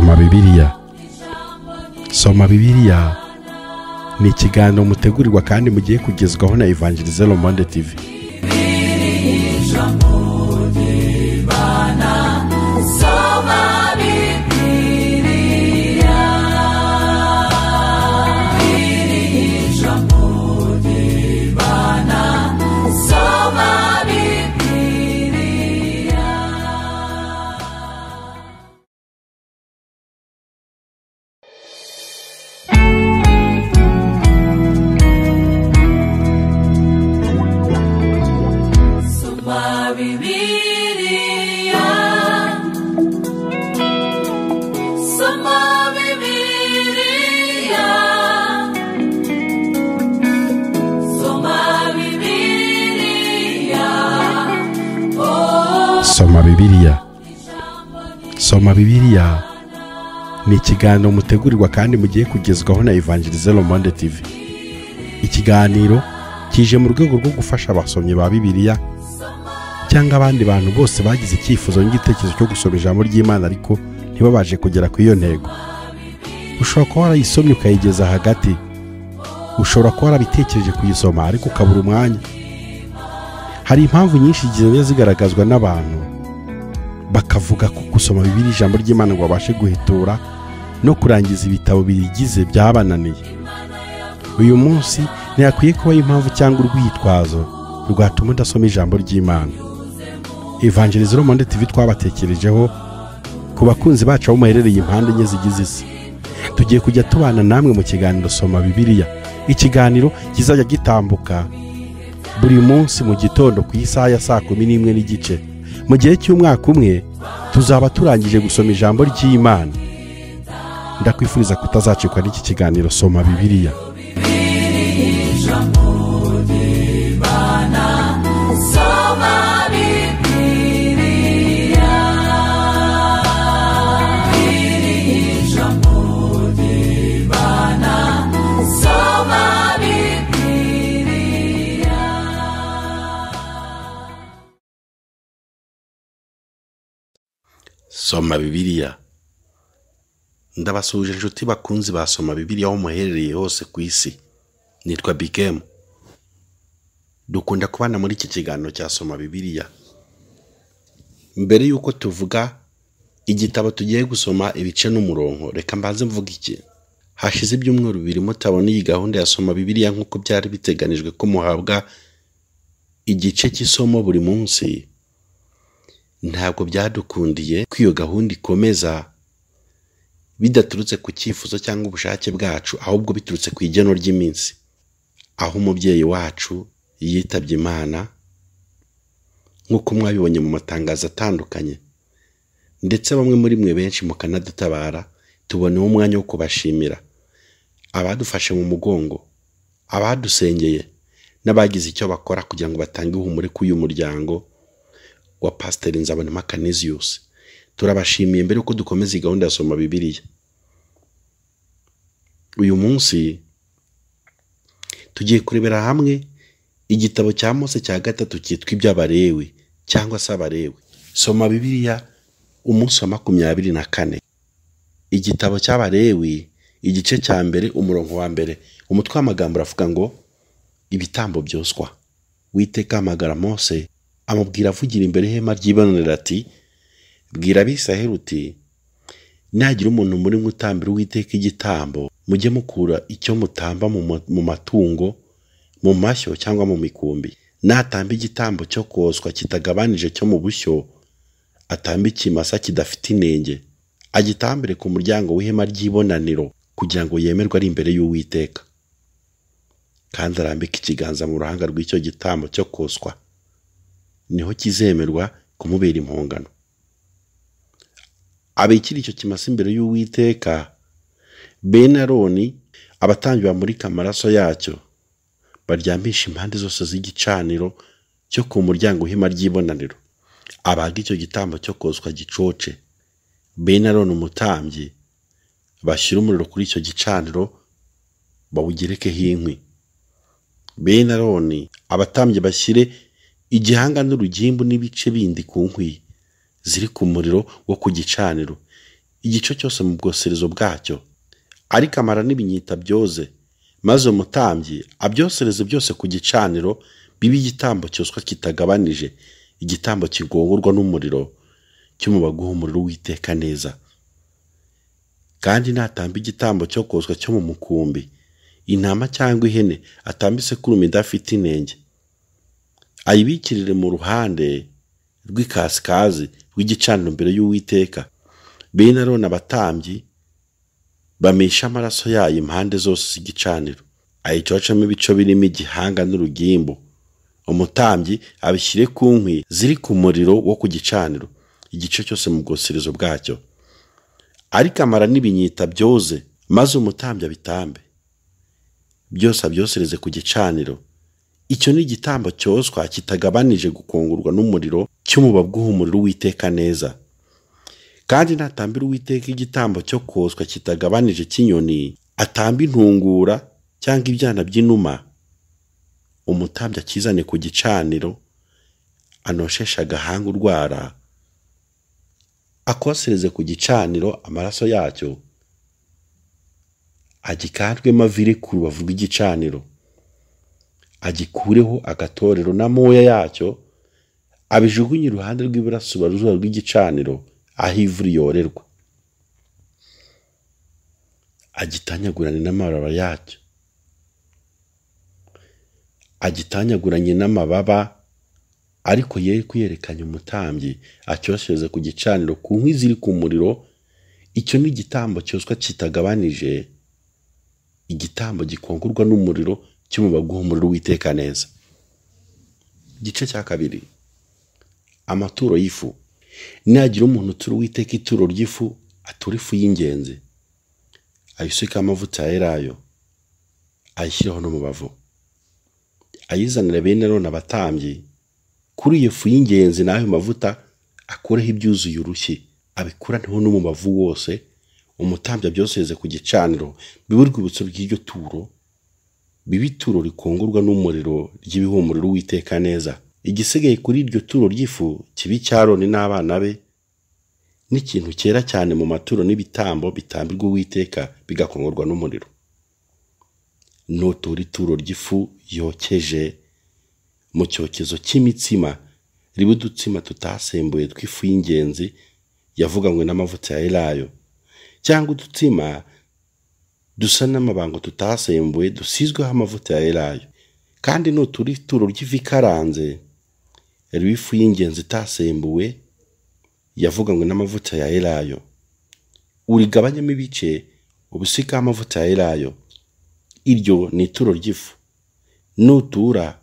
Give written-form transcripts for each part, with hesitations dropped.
Soma Bibiliya. Soma Bibiliya ni ikiganiro mutegurirwa kandi mugiye kugezwaho na Evangelize Le Monde TV. Soma Bibiliya. Soma Bibiliya ni ikiganiro mutegurirwa kandi mugiye kugezwaho na Evangelize Le Monde TV. Ikiganiro kije mu rwego rwo gufasha abasomyi ba Bibiliya cyangwa abandi bantu bose bagize icyifuzo n'igitekerezo cyo gusoma ijambo ry'Imana ariko ntibabashe kugera ku iyo ntego. Ushobora kuba warayisomye ukayigeza hagati, ushobora kuba warabitekereje kuyisoma ariko ukabura umwanya. Hari impamvu nyinshi zigiye zigaragazwa n'abantu bakavuga ko gusoma Bibiliya ijambo ry'Imana ngo babashe guhitura no kurangiza ibitabo biyigize byabananiye. Uyu munsi ntiyakwiye kuba impamvu cyangwa urwitwazo rwatuma udasoma ijambo ry'Imana. Evangelize Le Monde TV twabatekerejeho ku bakunzi bacu aho muherereye impande enye zigize isi. Tugiye kujya tubana namwe mu kiganiro Soma Bibiliya. Ikiganiro kizajya gitambuka buri munsi mu gitondo ku isaha ya 11:30. Mu gihe cy'umwaka umwe tuzaba turangije gusoma ijambo ry'Imana. Ndakwifuriza kutazacikwa n'iki kiganiro Soma Bibiliya. Soma Bibiliya. Ndabasuje inshuti bakunzi basoma Bibiliya aho muherereye hose ku isi. Nitwa Bikemu. Dukunda kubana muri iki kiganiro cya Soma Bibiliya. Mbere yuko tuvuga igitabo tugiye gusoma ibice n'umurongo, reka mbanze mvuga iki. Hashize ibyumweru bibiri mutabona iyi gahunda ya Soma Bibiliya nk'uko byari biteganijwe ko muhabwa igice cy'isomo buri munsi. Ntabwo byadukundiye ko iyo gahunda ikomeza bidaturutse ku cyifuzo cyangwa ubushake bwacu, ahubwo biturutse ku igeno ry'iminsi, aho umubyeyi wacu yitabye Imana nk'uko mwabibonye mu matangazo atandukanye, ndetse bamwe muri mwe benshi mukanadutabara. Tuboneho umwanya wo kubashimira abadufashe mu mugongo, abadusengeye n'abagize icyo bakora kugira ngo batange ihumure k'uyu muryango wa Pastor Nzabonimpa Canisius. Turabashimiye mbere uko dukomeza gahunda ya Soma Bibiliya. Uyu munsi tugiye kurebera hamwe igitabo cya Mose cya gatatu cyitwa iby'Abalewi cyangwa se Abalewi. Soma Bibiliya umunsi wa 24. Igitabo cy'Abalewi igice cya mbere umurongo wa mbere. Umutwe w'amagambo uravuga ngo ibitambo byoswa. Uwiteka ahamagara Mose amubwira avugira imbere y'ihema ry'ibonaniro ati, bwira Abisirayeli uti, nagira umuntu muri mwe utambira Uwiteka igitambo, mujye mukura icyo mutamba mu matungo, mu mashyo cyangwa mu mikumbi. Natamba igitambo cyo koswa kitagabanije cyo mu bushyo, atamba ikimasa kidafite inenge, agitambire ku muryango w'ihema ry'ibonaniro kugira ngo yemerwe ari imbere y'Uwiteka. Kandi arambike ikiganza mu ruhanga rw'icyo gitambo cyo koswa, niho kizemerwa kumubera impongano. Abikira icyo kimasa imbere y'Uwiteka. Bene Aroni abatambyi bamurika amaraso yacyo, baryambisha impande zose z'igicaniro cyo ku muryango w'ihema ry'ibonaniro. Abaga icyo gitambo cyo koswa gicoce. Bene Aroni umutambyi bashyira umuriro kuri icyo gicaniro, bawugerekeho inkwi. Bene Aroni abatambyi bashyire igihanga n'urugimbu n'ibice bindi ku nkwi ziri ku muriro wo ku gicaniro. igice cyose mu bwoserezo bwacyo, ariko amara n'ibinyita byoze, maze umutambyi abyosereze byose ku gicaniro, bibe igitambo cyoswa kitagabanije, igitambo kigongorwa n'umuriro cyo mu baguha umuriro w'Uwiteka neza. Kandi natamba igitambo cyo koswa cyo mu mukumbi, intama cyangwa ihene, atamba isekurume idafite inenge, ayibikirire mu ruhande rw'ikasikazi rw'igicaniro mbere y'Uwiteka. Bene Aroni abatambyi bamisha amaraso yayo impande zose z'igicaniro, ayicocamo ibice birimo igihanga n'urugimbu. Umutambyi abishyire ku nkwi ziri ku muriro wo ku gicaniro, igice cyose mu bwoserezo bwacyo, ariko amara n'ibinyita byoze, maze umutambyi abitambe byose abyosereze ku gicaniro. Icyo ni igitambo cyoswa kitagabanije gukongorwa n'umuriro cyo mu baguha umuriro w'Uwiteka neza. Kandi natambira Uwiteka igitambo cyo koswa kitagabanije cy'inyoni, atamba intungura cyangwa ibyana by'inuma, umutambyi akizane ku gicaniro, anoshesha agahanga urwara, akosereze ku gicaniro amaraso yacyo, agikandwemo avire ku rubavu rw'igicaniro, agikureho agatorero n'amoya yacyo, abijugunye iruhande rw'iburasirazuba rw'igicaniro aho ivu riyorerwa. Agitanyaguranye n'amababa yacyo, agitanyaguranye n'amababa, ariko yere kuyerekanya umutambyi acyoshereze ku gicaniro ku nkwi ziri ku muriro. Icyo ni igitambo cyoswa kitagabanije, igitambo gikongorwa n'umuriro cyo mu baguha umuriro w'Uwiteka neza. Igice cya kabiri, amaturo y'ifu. Nagira umuntu utura Uwiteka ituro ry'ifu, atura ifu y'ingenzi, ayisuke amavuta ya elayo, ayishyireho n'umubavu, ayizanira bene Aroni abatambyi. Kuri iyo fu y'ingenzi n'ayo mavuta akureho ibyuzuye urushyi, abikuraneho n'umubavu wose. Umutambyi abyosereze ku gicaniro, bibe urwibutso rw'iryo turo, bibe ituro rikongorwa n'umuriro ry'ibihumuriro Uwiteka neza. Igisigaye kuri iryo turo ry'ifu kibi cya Aroni n'abana be, n'ikintu cyera cyane mu maturo n'ibitambo bitambirwa Uwiteka bigakongorwa n'umuriro. Nutura ituro ry'ifu yokeje mu cyokezo cy'imitsima, ribe udutsima tutasembuye tw'ifu y'ingenzi yavuganywe n'amavuta ya elayo, cyangwa udutsima dusa n'amabango tutasembuye dusizweho amavuta ya elayo. Kandi nutura ituro ry'ifu ikaranze, ribe ifu y'ingenzi itasembuwe yavuganywe n'amavuta ya elayo, urigabanyemo ibice ubusikaho amavuta ya elayo. Iryo ni ituro ry'ifu. Nutura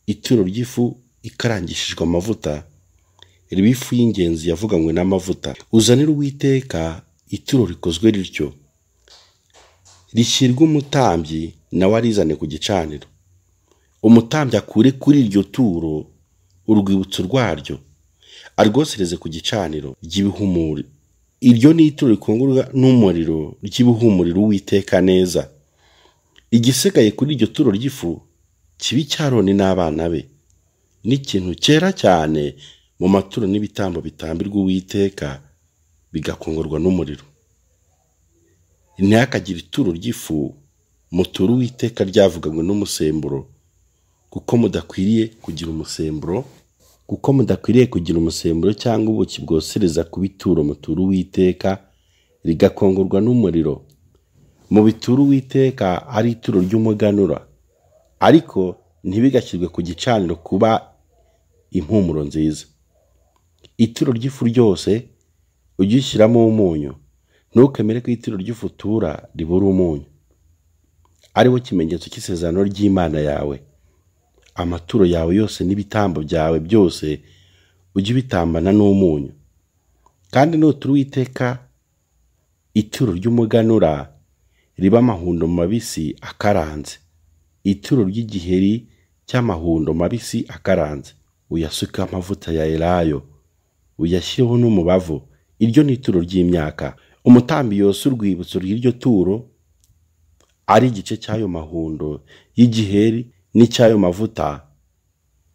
ituro ry'ifu ikarangishijwe amavuta, ribe ifu y'ingenzi yavuganywe n'amavuta, uzanire Uwiteka ituro rikozwe rityo, rishyirwe umutambyi nawe arizane ku gicaniro. Umutambyi akure kuri iryo turo urwibutso rwaryo, arwosereze ku gicaniro ry'ibihumuri. Iryo ni ituro rikongorwa n'umuriro ry'ibihumuriro Uwiteka neza. Igisigaye kuri iryo turo ry'ifu kibi cya Aroni n'abana be, n'ikintu cyera cyane mu maturo n'ibitambo bitambirwa Uwiteka bigakongorwa n'umuriro. Ntihakagire ituro ry'ifu mutura Uwiteka ryavuganywe n'umusemburo, kuko mudakwiriye kugira umusemburo cyangwa ubuki bwosereza ku bituro mutura Uwiteka rigakongorwa n'umuriro. Mu bituro Uwiteka ari ituro ry'umuganura, ariko ntibigashyirwe ku gicaniro kuba impumuro nziza. Ituro ry'ifu ryose ujye ushyiramo umunyu, ntukemere ko ituro ry'ifu utura ribura umunyu, ari wo kimenyetso cy'isezerano ry'Imana yawe. Amaturo yawe yose n'ibitambo byawe byose ujye ubitambana n'umunyu. Kandi nutura Uwiteka ituro ry'umuganura, riba amahundo mabisi akaranze, ituro ry'igiheri cy'amahundo mabisi akaranze, uyasuke amavuta ya elayo, uyashyireho n'umubavu. Iryo ni ituro ry'imyaka. Umutambyi yose urwibutso rw'iryo turo, ari igice cy'ayo mahundo y'igiheri n'icy'ayo mavuta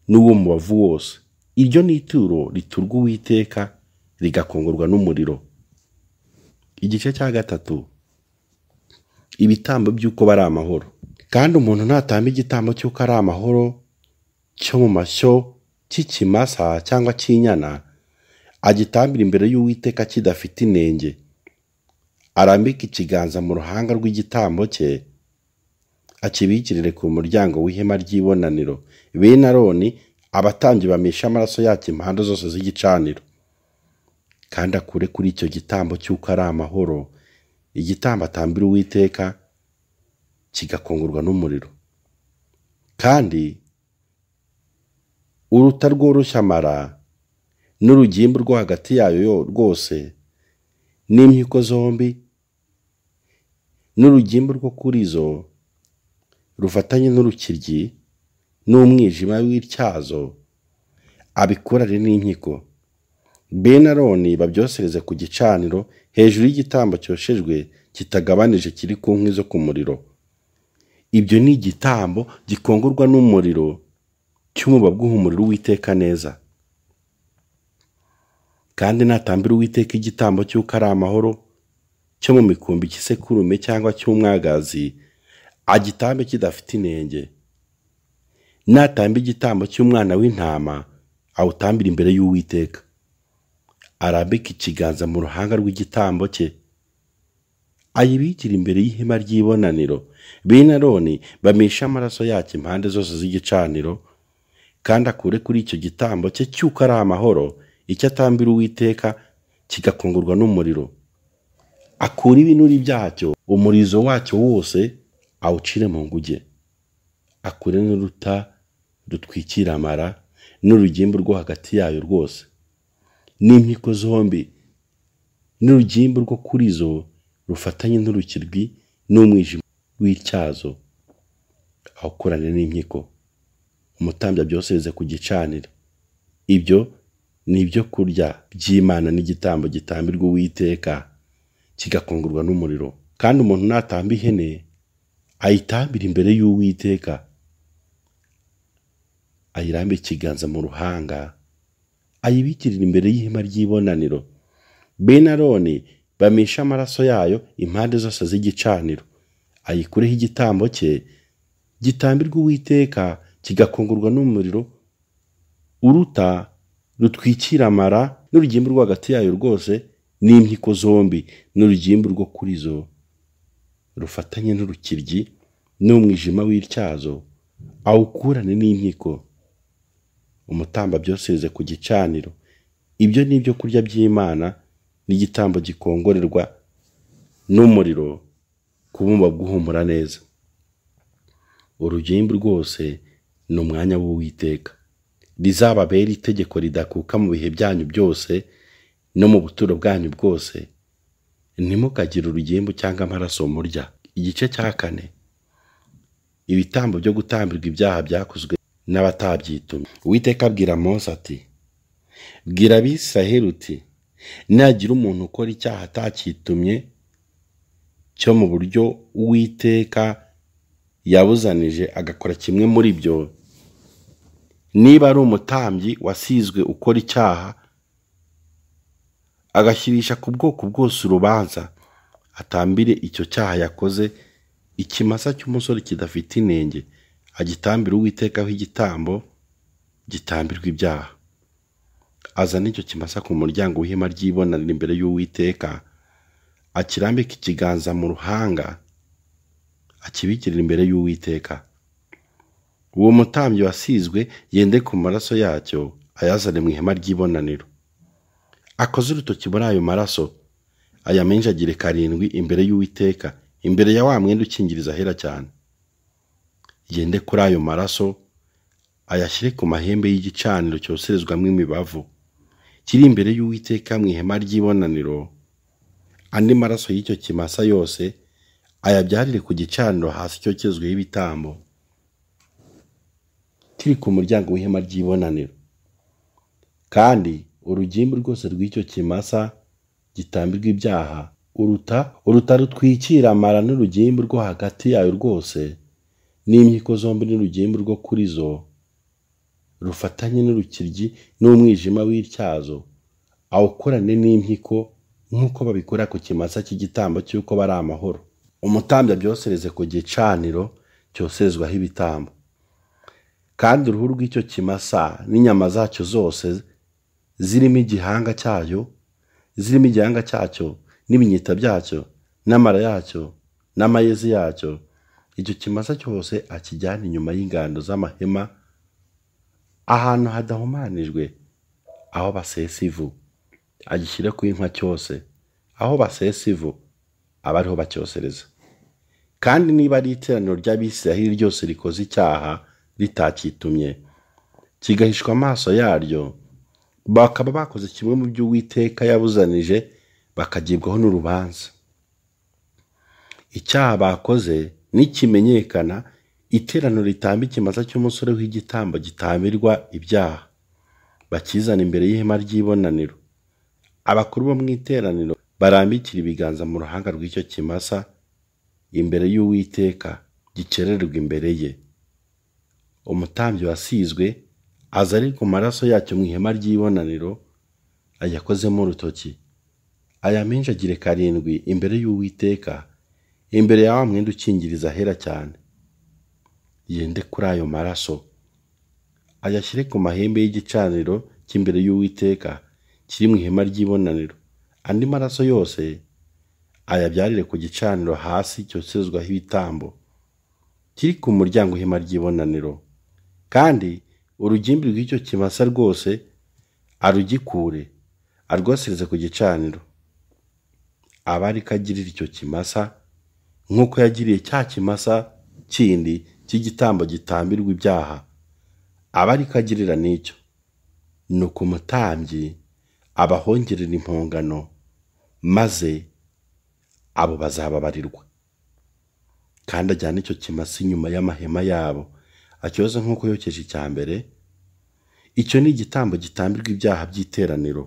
n'uwo mubavu wose. Iryo ni ituro riturwa Uwiteka rigakongorwa n'umuriro. Igice cya gatatu, ibitambo by'uko bari amahoro. Kandi umuntu natamba igitambo cy'uko ari amahoro cyo mu mashyo cy'ikimasa cyangwa cy'inyana, agitambira imbere y'Uwiteka kidafite inenge, arambike ikiganza mu ruhanga rw'igitambo cye, akibikirire ku muryango w'ihema ry'ibonaniro. Bene Aroni abatambyi bamisha amaraso yacyo impande zose z'igicaniro, kandi akure kuri icyo gitambo cy'uko ari amahoro igitambo atambira Uwiteka kigakongorwa n'umuriro. Kandi uruta rworoshya amara n'urugimbu rwo hagati yayo rwose n'imyiko zombi n'urugimbu rwo kuri zo rufatanye n'urukiryi n'umwijima w'ityazo abikurane n'inkiko. Bene Aroni babyosereze ku gicaniro hejuru y'igitambo cyoshejwe kitagabanije kiri ku nkwi zo ku muriro. Ibyo ni igitambo gikongorwa n'umuriro cy'umuba bw'umuriro Uwiteka neza. Kandi natambira Uwiteka igitambo cy'uko ari amahoro cyo mu mikumbi cy'isekurume cyangwa cy'umwagazi, agitambe kidafite inenge. Natamba igitambo cy'umwana w'intama, awutambira imbere y'Uwiteka, arambike ikiganza mu ruhanga rw'igitambo cye, ayibikira imbere y'ihema ry'ibonaniro. Bene Aroni bamisha amaraso yacyo impande zose z'igicaniro, kandi akure kuri icyo gitambo cye cy'uko ari amahoro icyo atambira Uwiteka kigakongorwa n'umuriro. Akura ibinuri byacyo, umurizo wacyo wose awucire mu nguge. Akure n'uruta rutwikira amara n'urugimbu rwo hagati yayo rwose n'impiko zombi n'urugimbu rwo kuri zo rufatanye n'urukiryi n'umwijima w'ityazo awukorane n'inkiko. Umutambyi abyosereze ku gicaniro. Ibyo ni ibyo kurya by'Imana n'igitambo gitambirwa Uwiteka kigakongorwa n'umuriro. Kandi umuntu natamba ihene, ayitambira imbere y'Uwiteka, ayirambe ikiganza mu ruhanga, ayibikirira imbere y'ihema ry'ibonaniro. Bene Aroni bamisha amaraso yayo impande zose z'igicaniro, ayikureho igitambo cye gitambirwa Uwiteka kigakongorwa n'umuriro uruta rutwikira amara n'urugimbu rwo hagati yayo rwose n'impiko zombi n'urugimbu rwo kuri zo rufatanye n'urukiryi n'umwijima w'ityazo awukurane n'inkiko. Umutambyi abyosereze ku gicaniro. Ibyo ni ibyo kurya by'Imana n'igitambo gikongorerwa n'umuriro kubumba bw'uhumura neza. Urugimbu rwose ni umwanya w'Uwiteka. Rizababera itegeko ridakuka mu bihe byanyu byose no mu buturo bwanyu bwose. Ntimukagire urugimbu cyangwa amaraso murya. Igice cya kane, ibitambo byo gutambirwa ibyaha byakozwe n'abatabyitumye. Uwiteka abwira Mose ati, bwira Abisirayeli uti, nagira umuntu ukora icyaha atakitumye cyo mu buryo Uwiteka yabuzanije agakora kimwe muri byo, niba ari umutambyi wasizwe ukora icyaha, agashyirisha ku bwoko bwose urubanza, atambire icyo cyaha yakoze ikimasa cy'umusore kidafite inenge, agitambira Uwiteka aho igitambo gitambirwa ibyaha. Azana icyo kimasa ku muryango w'ihema ry'ibonaniro imbere y'Uwiteka, akirambike ikiganza mu ruhanga, akibikirira imbere y'Uwiteka. Uwo mutambyi wasizwe yende ku maraso yacyo, ayazane mu ihema ry'ibonaniro. Akoze urutoki muri ayo maraso, ayamenjagire 7 imbere y'Uwiteka, imbere ya wa mwenda ukingiriza ahera cyane. Yende kuri ayo maraso, ayashyire ku mahembe y'igicaniro cyoserezwamo imibavu kiri imbere y'Uwiteka mu ihema ry'ibonaniro. Andi maraso y'icyo kimasa yose ayabyarire ku gicaniro hasi cyokezweho ibitambo kiri ku muryango w'ihema ry'ibonaniro. Kandi urugimbu rwose rw'icyo kimasa gitambirwa ibyaha uruta rutwikira amara n'urugimbu rwo hagati yayo rwose n'imyiko zombi n'urugimbu rwo kuri zo rufatanye n'urukiryi n'umwijima w'ityazo, awukorane n'impyiko nk'uko babikora ku kimasa cy'igitambo cy'uko bari amahoro. Umutambyi abyosereze ku gicaniro cyoserezwaho ibitambo, kandi uruhu rw'icyo kimasa n'inyama zacyo zose zirimo igihanga cyacyo n'ibinyita byacyo n'amara yacyo n'amayezi yacyo, icyo kimasa cyose akijyana inyuma y'ingando z'amahema ahantu hadahumanijwe, aho basesa ivu, agishyire ku inkwa cyose, aho basesa ivu aba ariho bacyosereza. Kandi niba ari iteraniro ry'Abisiraheli ryose rikoze icyaha ritakitumye, kigahishwa amaso yaryo, bakaba bakoze kimwe mu byo Uwiteka yabuzanije, bakagibwaho n'urubanza. Icyaha bakoze nikimenyekana, iteraniro ritamba ikimasa cy'umusore w'igitambo gitambirwa ibyaha, bakizana imbere y'ihema ry'ibonaniro. Abakuru bo mu iteraniro barambikira ibiganza mu ruhanga rw'icyo kimasa imbere y'Uwiteka, gikererwa imbere ye. Umutambyi wasizwe aza ari ku maraso yacyo mu ihema ry'ibonaniro, ayakozemo urutoki, ayaminjagire 7 imbere y'Uwiteka, imbere ya wa mwenda ukingiriza ahera cyane. Yende kuri ayo maraso, ayashyire ku mahembe y'igicaniro cy'imbere y'Uwiteka kiri mu ihema ry'ibonaniro. Andi maraso yose ayabyarire ku gicaniro hasi cyoserezwaho ibitambo kiri ku muryango w'ihema ry'ibonaniro, kandi urugimbi rw'icyo kimasa rwose arugikure, arwosereze ku gicaniro. Aba ariko agirira icyo kimasa nk'uko yagiriye cya kimasa kindi cy'igitambo gitambirwa ibyaha, aba ariko agirira n'icyo. Nuko umutambyi abahongerera impongano, maze abo bazababarirwa. Kandi ajyana icyo kimasa inyuma y'amahema yabo, acyoze nk'uko yokeje icya mbere. Icyo ni igitambo gitambirwa ibyaha by'iteraniro.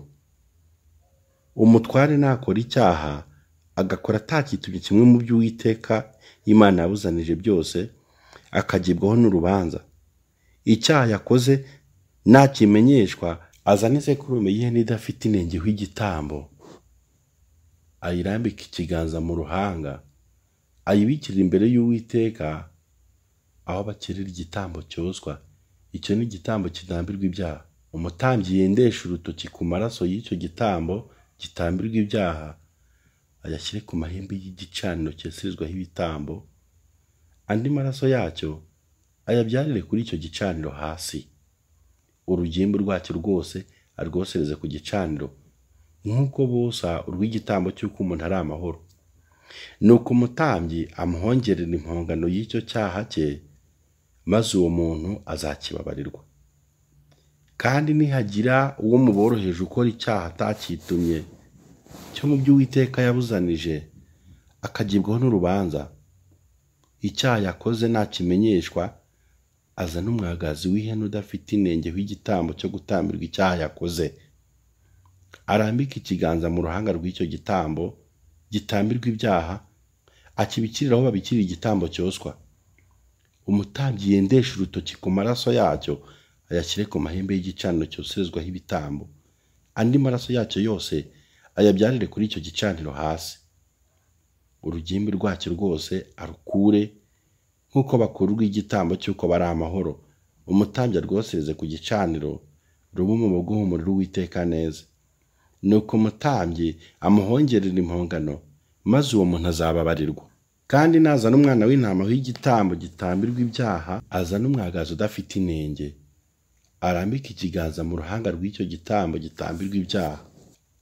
Umutware nakora icyaha, agakora atakitumye kimwe mu byo Uwiteka Imana yabuzanije byose, akagibwaho n'urubanza. Icyaha yakoze nakimenyeshwa, azana isekurume y'ihene idafite inenge w'igitambo, ayirambika ikiganza mu ruhanga, ayibikira imbere y'Uwiteka aho bakirira igitambo cyoswa. Icyo ni igitambo kitambirwa ibyaha. Umutambyi yendesha urutoki ku maraso y'icyo gitambo gitambirwa ibyaha, ayashyire ku mahembe y'igicaniro cyoserezwaho ibitambo. Andi maraso yacyo ayabyarire kuri icyo gicaniro hasi, urugimbu rwacyo rwose arwosereze ku gicaniro, nk'uko bosa urw'igitambo cy'uko umuntu ari amahoro. Nuko umutambyi amuhongerera impongano y'icyo cyaha cye, maze uwo muntu azakibabarirwa. Kandi nihagira uwo muboroheje ukora icyaha atakitumye cyo mu byo Uwiteka yabuzanije, akagibwaho n'urubanza, icyaha yakoze nakimenyeshwa, azana umwagazi w'ihene udafite inenge w'igitambo cyo gutambirwa icyaha yakoze, arambika ikiganza mu ruhanga rw'icyo gitambo gitambirwa ibyaha, akibikirira aho babikirira igitambo cyoswa. Umutambyi yendesha urutoki ku maraso yacyo, ayashyire ku mahembe y'igicaniro cyoserezwaho ibitambo. Andi maraso yacyo yose ayabyarire kuri icyo gicaniro hasi, urugimbi rwacyo rwose arukure, nk'uko bakura urw'igitambo cy'uko bari amahoro. Umutambyi arwosereze ku gicaniro, ruba umubago w'umuriro w'Uwiteka neza. Nuko umutambyi amuhongerera impongano, maze uwo muntu azababarirwa. Kandi nazana umwana w'intama w'igitambo gitambirwa ibyaha, azana umwagazi udafite inenge, arambika ikiganza mu ruhanga rw'icyo gitambo gitambirwa ibyaha,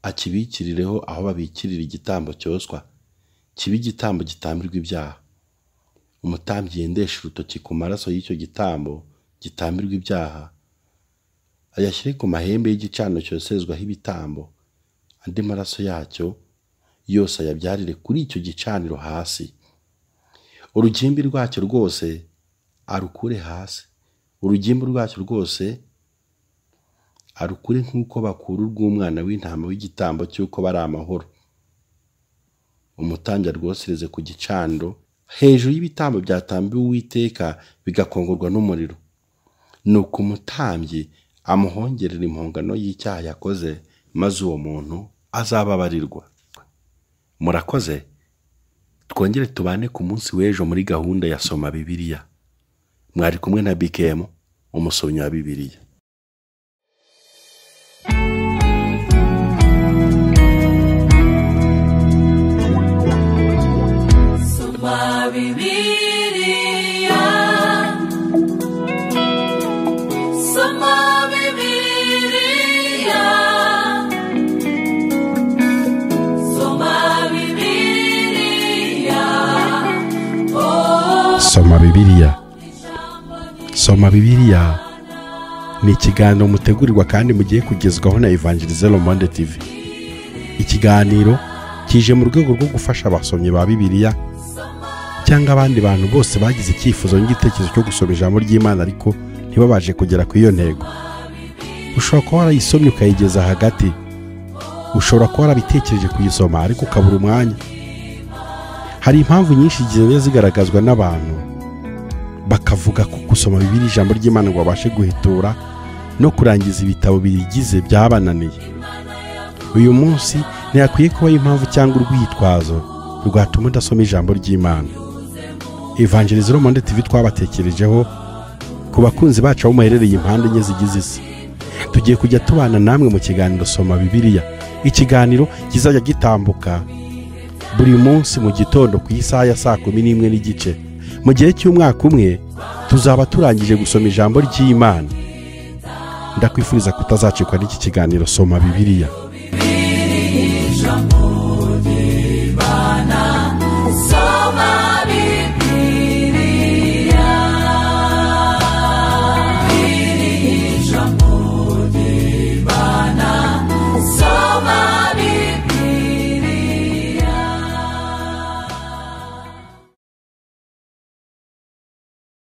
akibikirireho aho babikirira igitambo cyoswa, kibe igitambo gitambirwa ibyaha. Umutambyi yendesha urutoki ku maraso y'icyo gitambo gitambirwa ibyaha, ayashyire ku mahembe y'igicaniro cyoserezwaho ibitambo. Andi maraso yacyo yose ayabyarire kuri icyo gicaniro hasi, urugimbi rwacyo rwose arukure hasi, urugimbi rwacyo rwose arukure nk'uko bakura urw'umwana w'intama w'igitambo cy'uko bari amahoro. Umutambyi arwosereze ku gicaniro hejuru y'ibitambo byatambiwe Uwiteka bigakongorwa n'umuriro. Nuko umutambyi amuhongerera impongano y'icyaha yakoze, maze uwo muntu azababarirwa. murakoze. Twongere tubane ku munsi w'ejo muri gahunda ya Soma Bibiliya. Mwari kumwe na BKM, umusomyi wa Bibiliya. Soma Bibiliya, Soma Bibiliya, Soma Bibiliya, Soma Bibiliya. Soma Bibiliya ni ikiganiro mutegurirwa kandi mugiye kugezwaho na Evangelizelo Monde TV. Ikiganiro kije mu rwego rwo gufasha abasomyi ba Bibiliya cyangwa abandi bantu bose bagize icyifuzo n'igitekerezo cyo gusoma ijambo ry'Imana ariko ntibabashe kugera ku iyo ntego. Ushobora kuba warayisomye ukayigeza hagati, ushobora kuba warabitekereje kuyisoma ariko ukabura umwanya. Hari impamvu nyinshi zigenda zigaragazwa n'abantu bakavuga ko gusoma Bibiliya ijambo ry'Imana ngo babashe guhitura no kurangiza ibitabo biyigize byabananiye. Uyu munsi ntiyakwiye kuba impamvu cyangwa urwitwazo rwatuma udasoma ijambo ry'Imana. Evangelizelo Monde TV twabatekerejeho ku bakunzi bacu aho muherereye impande enye zigize isi. Tugiye kujya tubana namwe mu kiganiro Soma Bibiliya. Ikiganiro kizajya gitambuka buri munsi mu gitondo ku isaha ya 11:15. Mu gihe cy'umwaka umwe tuzaba turangije gusoma ijambo ry'Imana. Ndakwifuriza kutazacikwa n'iki kiganiro Soma Bibiliya.